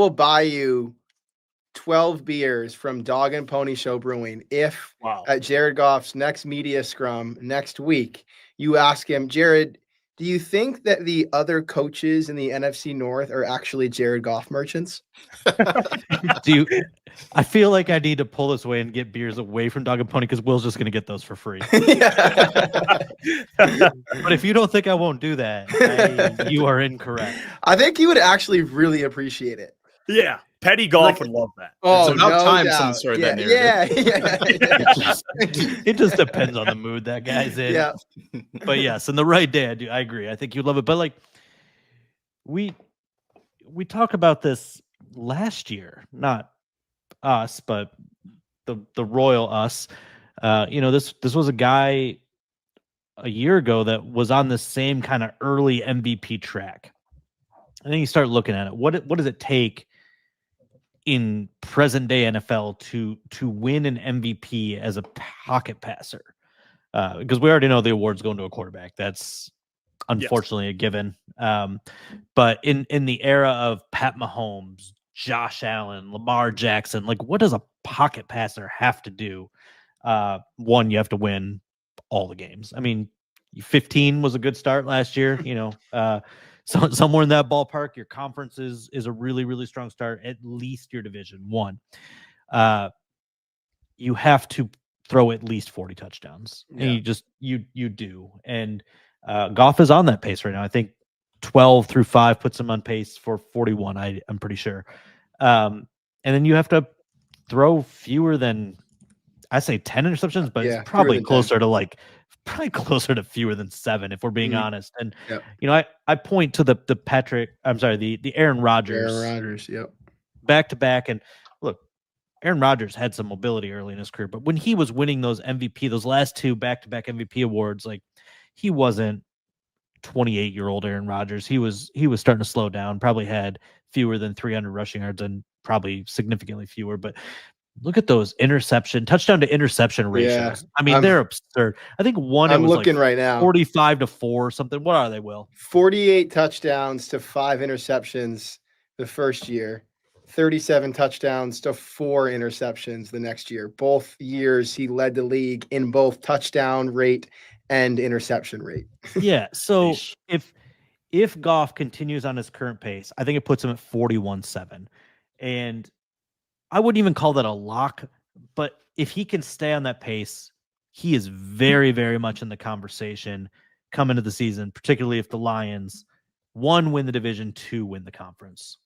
will buy you 12 beers from Dog and Pony Show Brewing if at Jared Goff's next media scrum next week, you ask him, Jared, do you think that the other coaches in the NFC North are actually Jared Goff merchants? I feel like I need to pull this away and get beers away from Dog and Pony because Will's just going to get those for free. But if you don't think I won't do that, you are incorrect. I think you would actually really appreciate it. Yeah. Petty Goff would love that. Oh, it's about no time doubt. someone started that narrative. Yeah. It just depends on the mood that guy's in. Yeah. But yes, in the right day, I agree. I think you'd love it. But like we talked about this last year, not us, but the royal us. This was a guy a year ago that was on the same kind of early MVP track. And then you start looking at it. What does it take in present day NFL to win an MVP as a pocket passer? Because we already know the award's going to a quarterback. That's unfortunately a given. But in the era of Pat Mahomes, Josh Allen, Lamar Jackson, like what does a pocket passer have to do? One, you have to win all the games. I mean, 15 was a good start last year, So somewhere in that ballpark, your conference is a really, really strong start, at least your division one. You have to throw at least 40 touchdowns. Yeah. And you do. And Goff is on that pace right now. I think 12 through 5 puts him on pace for 41, I'm pretty sure. And then you have to throw fewer than, I say 10 interceptions, but it's probably closer 10. Closer to fewer than 7, if we're being honest. And I point to the Aaron Rodgers. Aaron Rodgers, yep. Back to back. And look, Aaron Rodgers had some mobility early in his career, but when he was winning those last 2 back-to-back MVP awards, like he wasn't 28-year-old Aaron Rodgers. He was starting to slow down, probably had fewer than 300 rushing yards and probably significantly fewer, but look at those touchdown to interception ratios. Yeah, I mean, they're absurd. I think I'm looking right now. 45 to 4 or something. What are they, Will? 48 touchdowns to 5 interceptions the first year. 37 touchdowns to 4 interceptions the next year. Both years he led the league in both touchdown rate and interception rate. Yeah. So if Goff continues on his current pace, I think it puts him at 41-7. And I wouldn't even call that a lock, but if he can stay on that pace, he is very, very much in the conversation coming into the season, particularly if the Lions, 1, win the division, 2, win the conference.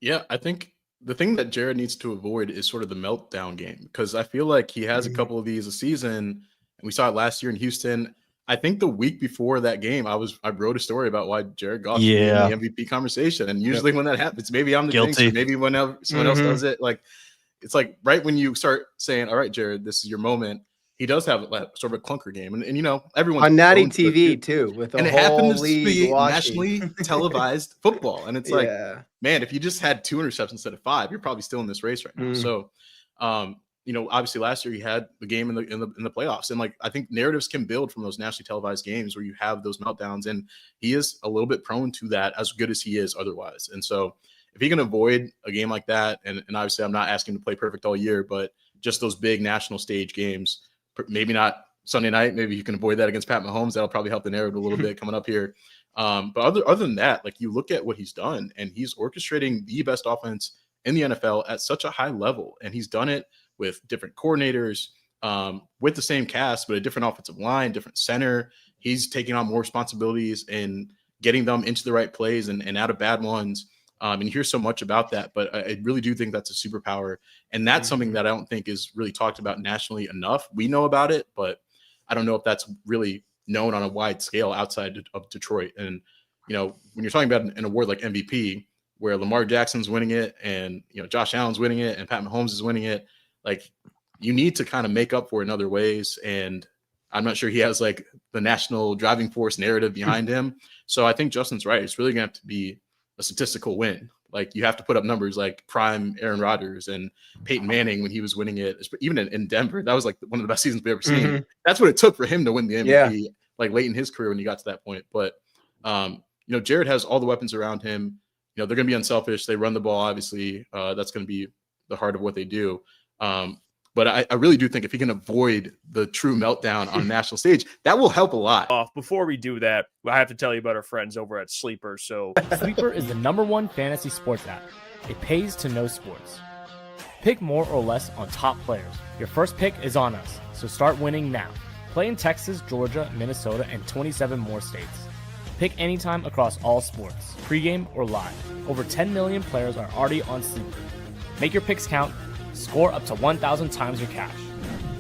Yeah, I think the thing that Jared needs to avoid is sort of the meltdown game, because I feel like he has a couple of these a season, and we saw it last year in Houston. I think the week before that game, I wrote a story about why Jared Goff should be in the MVP conversation. And usually when that happens, maybe I'm the jinx, maybe whenever someone else does it. Like, it's like right when you start saying, all right, Jared, this is your moment. He does have sort of a clunker game. And everyone's on Natty TV too, with and it happens to be nationally televised football. And it's like, man, if you just had 2 interceptions instead of 5, you're probably still in this race right now. So, obviously last year he had the game in the playoffs, and like I think narratives can build from those nationally televised games where you have those meltdowns, and he is a little bit prone to that, as good as he is otherwise. And so if he can avoid a game like that, and obviously I'm not asking him to play perfect all year, but just those big national stage games, maybe not Sunday night, maybe you can avoid that against Pat Mahomes. That'll probably help the narrative a little bit coming up here. But other than that, like you look at what he's done, and he's orchestrating the best offense in the NFL at such a high level, and he's done it with different coordinators, with the same cast, but a different offensive line, different center. He's taking on more responsibilities and getting them into the right plays and out of bad ones. And you hear so much about that, but I really do think that's a superpower. And that's something that I don't think is really talked about nationally enough. We know about it, but I don't know if that's really known on a wide scale outside of Detroit. And, when you're talking about an award like MVP, where Lamar Jackson's winning it and, Josh Allen's winning it and Pat Mahomes is winning it, like you need to kind of make up for it in other ways. And I'm not sure he has like the national driving force narrative behind him. So I think Justin's right. It's really going to have to be a statistical win. Like you have to put up numbers like prime Aaron Rodgers and Peyton Manning when he was winning it, even in Denver. That was like one of the best seasons we've ever seen. That's what it took for him to win the MVP, like late in his career when he got to that point. But, Jared has all the weapons around him they're going to be unselfish. They run the ball, obviously. That's going to be the heart of what they do. But I really do think if he can avoid the true meltdown on a national stage, that will help a lot. Before we do that, I have to tell you about our friends over at Sleeper. So Sleeper is the #1 fantasy sports app. It pays to know sports. Pick more or less on top players. Your first pick is on us, so start winning now. Play in Texas, Georgia, Minnesota, and 27 more states. Pick anytime across all sports, pregame or live. Over 10 million players are already on Sleeper. Make your picks count. Score up to 1,000 times your cash.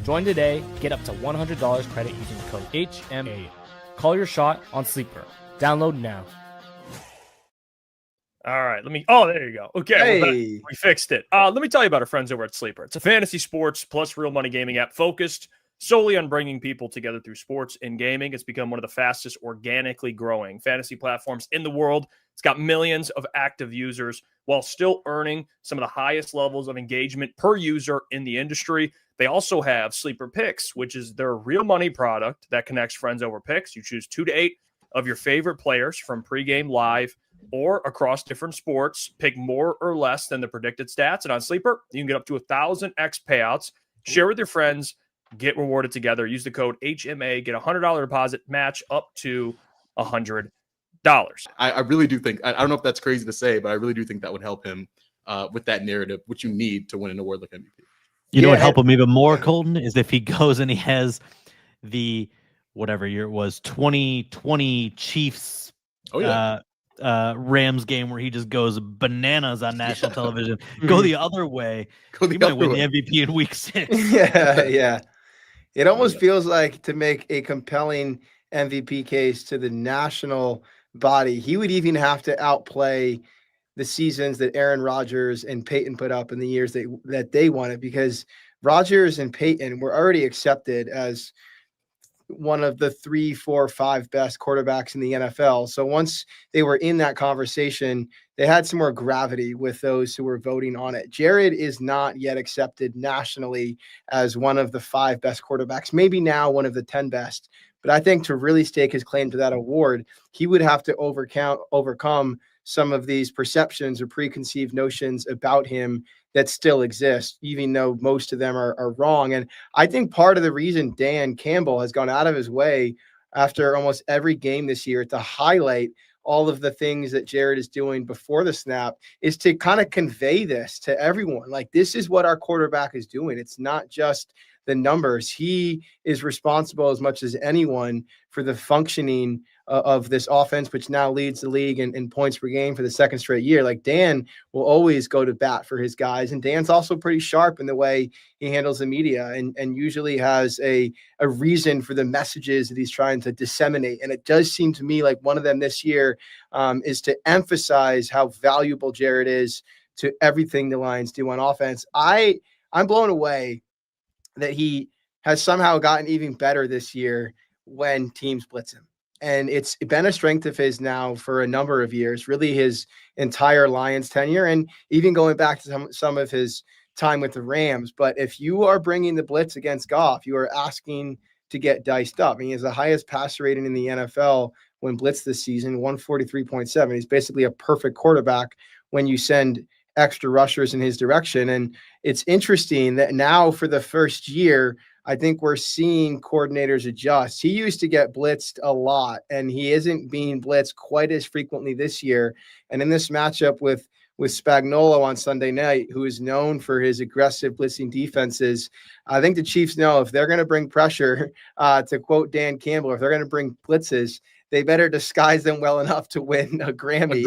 Join today. Get up to $100 credit using the code HMA. Call your shot on Sleeper. Download now. All right, there you go. Okay, we fixed it. Let me tell you about our friends over at Sleeper. It's a fantasy sports plus real money gaming app focused solely on bringing people together through sports and gaming. It's become one of the fastest organically growing fantasy platforms in the world. It's got millions of active users while still earning some of the highest levels of engagement per user in the industry. They also have Sleeper Picks, which is their real money product that connects friends over picks. You choose 2 to 8 of your favorite players from pregame, live, or across different sports. Pick more or less than the predicted stats. And on Sleeper, you can get up to 1,000x payouts. Share with your friends. Get rewarded together. Use the code HMA. Get a $100 deposit match up to $100. I really do think, I don't know if that's crazy to say, but I really do think that would help him with that narrative, which you need to win an award like MVP. You know what would help him even more, Colton, is if he goes and he has the whatever year it was, 2020 Chiefs Rams game where he just goes bananas on national television. Go the other way. He might win the MVP in week 6. Yeah. It almost feels like, to make a compelling MVP case to the national body, he would even have to outplay the seasons that Aaron Rodgers and Peyton put up in the years that they won it, because Rodgers and Peyton were already accepted as one of the 3, 4, 5 best quarterbacks in the NFL. So once they were in that conversation, they had some more gravity with those who were voting on it. Jared is not yet accepted nationally as one of the 5 best quarterbacks, maybe now one of the 10 best. But I think to really stake his claim to that award, he would have to overcome some of these perceptions or preconceived notions about him that still exist, even though most of them are wrong. And I think part of the reason Dan Campbell has gone out of his way after almost every game this year to highlight all of the things that Jared is doing before the snap is to kind of convey this to everyone. Like, this is what our quarterback is doing. It's not just the numbers. He is responsible as much as anyone for the functioning of this offense, which now leads the league in points per game for the second straight year. Like, Dan will always go to bat for his guys. And Dan's also pretty sharp in the way he handles the media and usually has a reason for the messages that he's trying to disseminate. And it does seem to me like one of them this year is to emphasize how valuable Jared is to everything the Lions do on offense. I'm blown away that he has somehow gotten even better this year when teams blitz him. And it's been a strength of his now for a number of years, really his entire Lions tenure, and even going back to some of his time with the Rams. But if you are bringing the blitz against Goff, you are asking to get diced up. I mean, he has the highest passer rating in the NFL when blitzed this season, 143.7. He's basically a perfect quarterback when you send extra rushers in his direction. And it's interesting that now for the first year, I think we're seeing coordinators adjust. He used to get blitzed a lot, and he isn't being blitzed quite as frequently this year. And in this matchup with Spagnuolo on Sunday night, who is known for his aggressive blitzing defenses, I think the Chiefs know if they're going to bring pressure, to quote Dan Campbell, if they're going to bring blitzes, they better disguise them well enough to win a Grammy.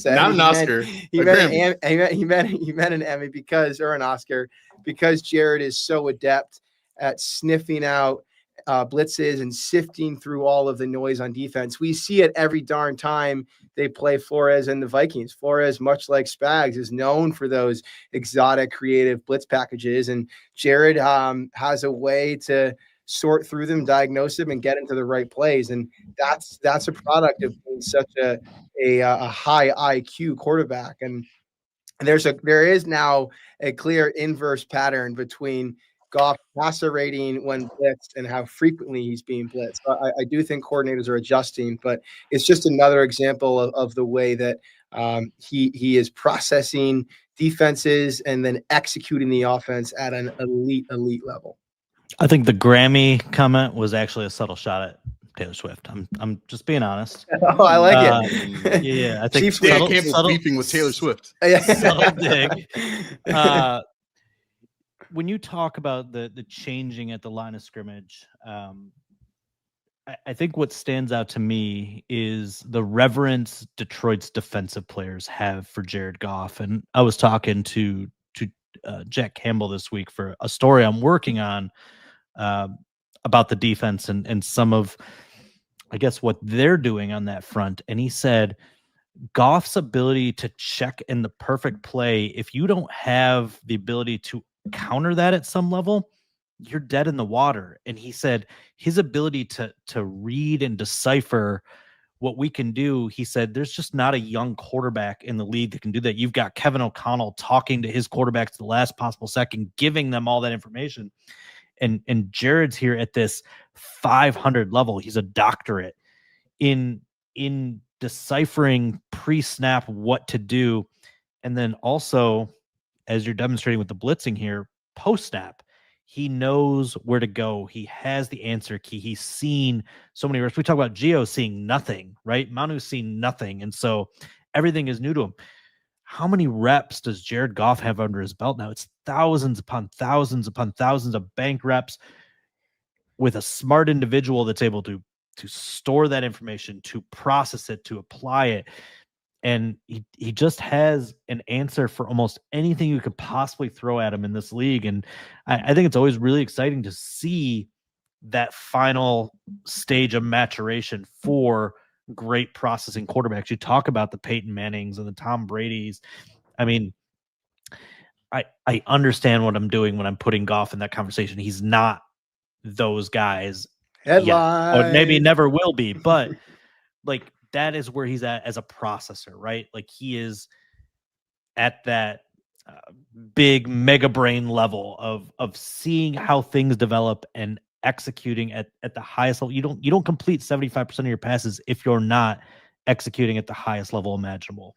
Not an Oscar. He meant an Emmy or an Oscar, because Jared is so adept at sniffing out blitzes and sifting through all of the noise on defense. We see it every darn time they play Flores and the Vikings. Flores, much like Spags, is known for those exotic, creative blitz packages, and Jared has a way to sort through them, diagnose them, and get into the right plays. And that's a product of being such a high IQ quarterback. And there is now a clear inverse pattern between Goff passer rating when blitzed and how frequently he's being blitzed. So I do think coordinators are adjusting, but it's just another example of the way that He is processing defenses and then executing the offense at an elite level. I think the Grammy comment was actually a subtle shot at Taylor Swift. I'm just being honest. Oh, I like it. Yeah, I think Chief Dan Campbell beefing with Taylor Swift. Subtle dig. When you talk about the changing at the line of scrimmage, I think what stands out to me is the reverence Detroit's defensive players have for Jared Goff. And I was talking to Jack Campbell this week for a story I'm working on about the defense and some of, I guess, what they're doing on that front. And he said, Goff's ability to check in the perfect play, if you don't have the ability to counter that at some level, you're dead in the water. And he said his ability to read and decipher what we can do, he said, there's just not a young quarterback in the league that can do that. You've got Kevin O'Connell talking to his quarterbacks to the last possible second, giving them all that information. And Jared's here at this 500 level. He's a doctorate in deciphering pre-snap what to do. And then also, as you're demonstrating with the blitzing here, post-snap, he knows where to go. He has the answer key. He's seen so many reps. We talk about Gio seeing nothing, right? Manu's seen nothing. And so everything is new to him. How many reps does Jared Goff have under his belt now? It's thousands upon thousands upon thousands of bank reps with a smart individual that's able to store that information, to process it, to apply it. And he just has an answer for almost anything you could possibly throw at him in this league. And I think it's always really exciting to see that final stage of maturation for great processing quarterbacks. You talk about the Peyton Mannings and the Tom Brady's. I mean, I understand what I'm doing when I'm putting Goff in that conversation. He's not those guys yet, or maybe never will be, but like, that is where he's at as a processor, right? Like, he is at that big mega brain level of seeing how things develop and executing at the highest level. You don't complete 75% of your passes if you're not executing at the highest level imaginable.